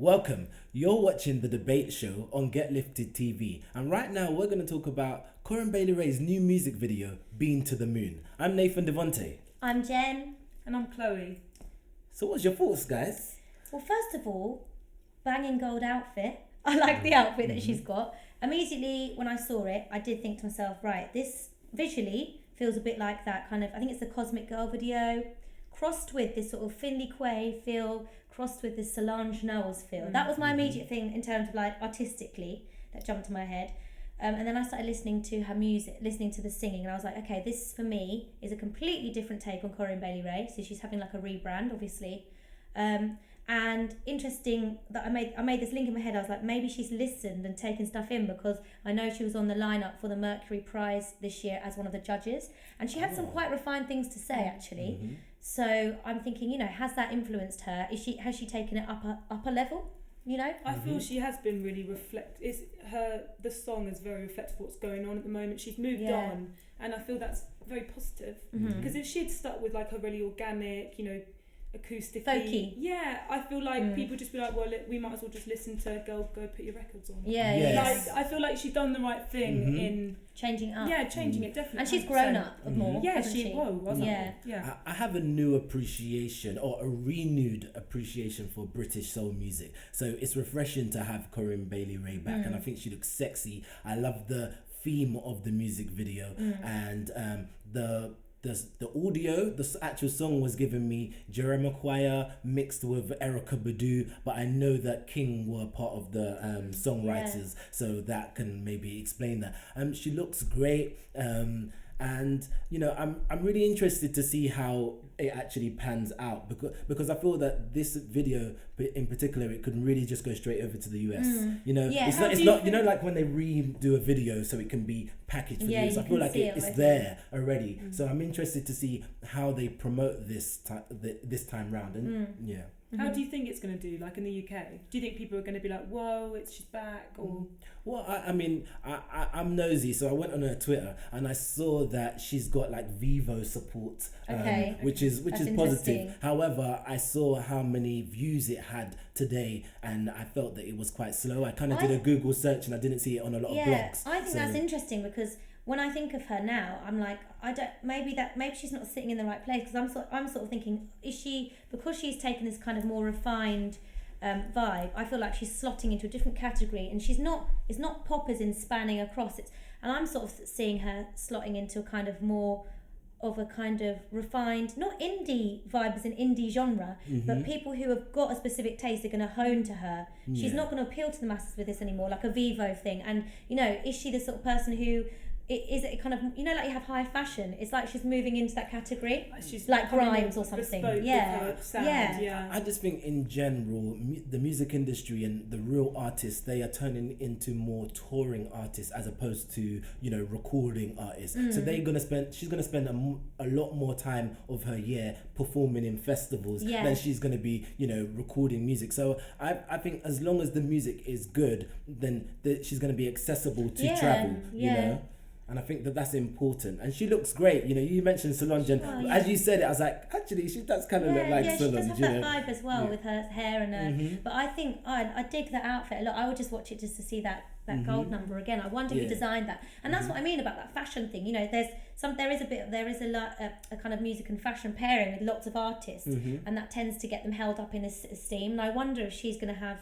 Welcome. You're watching the debate show on Get Lifted TV, and right now we're going to talk about Corinne Bailey Rae's new music video, Been to the Moon. I'm Nathan Devonte. I'm Jen. And I'm Chloe. So what's your thoughts, guys? Well, first of all, banging gold outfit. I like the outfit that she's got. Immediately when I saw it, I did think to myself, right, this visually feels a bit like that kind of, I think it's the Cosmic Girl video, crossed with this sort of Finley Quaye feel, crossed with this Solange Knowles feel. That was my immediate thing in terms of like artistically that jumped to my head. And then I started listening to her music, listening to the singing, and I was like, okay, this for me is a completely different take on Corinne Bailey Rae. So she's having like a rebrand, obviously. And interesting that I made this link in my head. I was like, maybe she's listened and taken stuff in, because I know she was on the lineup for the Mercury Prize this year as one of the judges, and she had some quite refined things to say actually. So I'm thinking, has that influenced her? Has she taken it up a level? I feel she has been really the song is very reflective of what's going on at the moment. She's moved on, and I feel that's very positive, because if she'd stuck with like a really organic, acoustic, folky, I feel like people just be like, well, we might as well just listen to go put your records on. Yes. Like I feel like she's done the right thing in changing up. Changing it definitely, and she's grown up more. Yeah, she was. Yeah. I have a new appreciation, or a renewed appreciation, for British soul music. So it's refreshing to have Corinne Bailey Rae back, and I think she looks sexy. I love the theme of the music video, and the audio, the actual song was giving me Jerry Maguire mixed with Erykah Badu, but I know that King were part of the songwriters, so that can maybe explain that. She looks great, and I'm really interested to see how it actually pans out, because I feel that this video in particular, it could really just go straight over to the US. It's not like when they redo a video so it can be packaged for the US. I feel like it's there already. So I'm interested to see how they promote this time round, and How do you think it's going to do, like in the UK? Do you think people are going to be like, whoa, she's back? Or Well, I'm nosy, so I went on her Twitter and I saw that she's got like Vivo support, which is positive. However, I saw how many views it had today, and I felt that it was quite slow. I kind of did a Google search and I didn't see it on a lot of blogs. I think that's interesting, because when I think of her now, I'm like, maybe she's not sitting in the right place, because I'm sort of thinking, is she, because she's taken this kind of more refined vibe, I feel like she's slotting into a different category, and it's not pop as in spanning across it, and I'm sort of seeing her slotting into a kind of more of a kind of refined, not indie vibe as an indie genre, but people who have got a specific taste are going to hone to her. She's not going to appeal to the masses with this anymore, like a Vivo thing. And is she the sort of person who is it kind of, like you have high fashion, it's like she's moving into that category, she's like Grimes or something. I just think in general the music industry and the real artists, they are turning into more touring artists as opposed to recording artists. So she's gonna spend a lot more time of her year performing in festivals than she's gonna be recording music. So I think as long as the music is good, then she's gonna be accessible to travel. And I think that's important. And she looks great. You mentioned Solange, and as you said it, I was like, actually, she does kind of look like Solange. She does have that vibe as well with her hair and her. But I think I dig that outfit a lot. I would just watch it just to see that gold number again. I wonder who designed that. And that's what I mean about that fashion thing. There is a kind of music and fashion pairing with lots of artists, and that tends to get them held up in esteem. And I wonder if she's going to have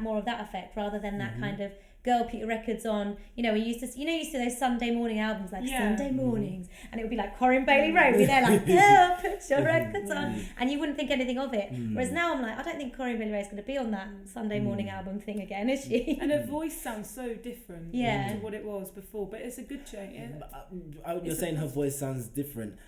more of that effect rather than that kind of girl, put your records on. We used to those Sunday morning albums, like Sunday mornings, and it would be like Corinne Bailey Rae would be there like, put your records on, and you wouldn't think anything of it. Whereas now I'm like, I don't think Corinne Bailey Rae is going to be on that Sunday morning album thing again, is she? And her voice sounds so different to what it was before, but it's a good change. You're saying her voice sounds different.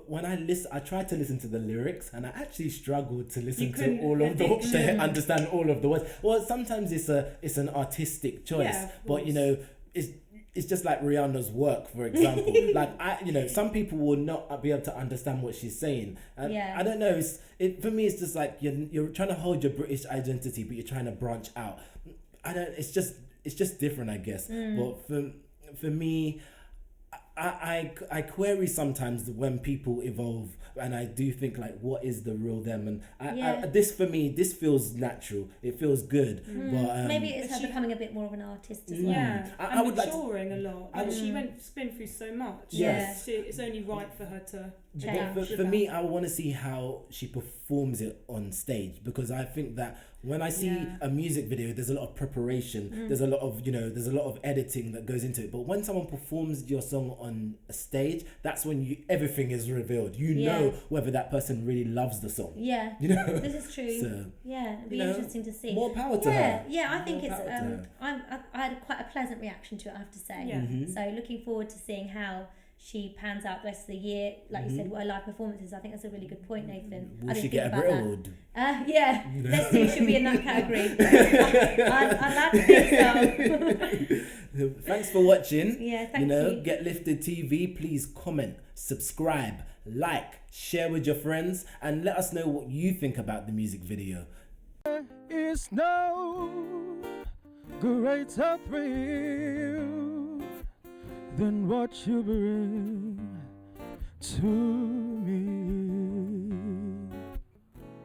When I tried to listen to the lyrics, and I actually struggled to listen to all of to understand all of the words. Well, sometimes it's an artistic choice, but it's just like Rihanna's work, for example. Like some people will not be able to understand what she's saying. I don't know. For me, it's just like you're trying to hold your British identity, but you're trying to branch out. It's just different, I guess. But for me, I query sometimes when people evolve, and I do think like, what is the real them? And this for me, this feels natural. It feels good. But maybe it's her becoming a bit more of an artist as well. Yeah, I would maturing a lot. And she been through so much. Yes. It's only right for her to change. But for me, I want to see how she performs it on stage, because I think that when I see a music video, there's a lot of preparation. There's a lot of there's a lot of editing that goes into it. But when someone performs your song on a stage, that's when everything is revealed. You know whether that person really loves the song. Yeah, you know, this is true. So, it'd be interesting to see. More power to her. Yeah, I think it's. I had quite a pleasant reaction to it, I have to say. Yeah. So looking forward to seeing how she pans out the rest of the year. Like you said, what her live performances. I think that's a really good point, Nathan. Will she get a Brit Award? Yeah, let's see if she'll be in that category. I'd like to think so. Thanks for watching. Yeah, thank you. Get Lifted TV. Please comment, subscribe, like, share with your friends, and let us know what you think about the music video. It's no greater thrill than what you bring to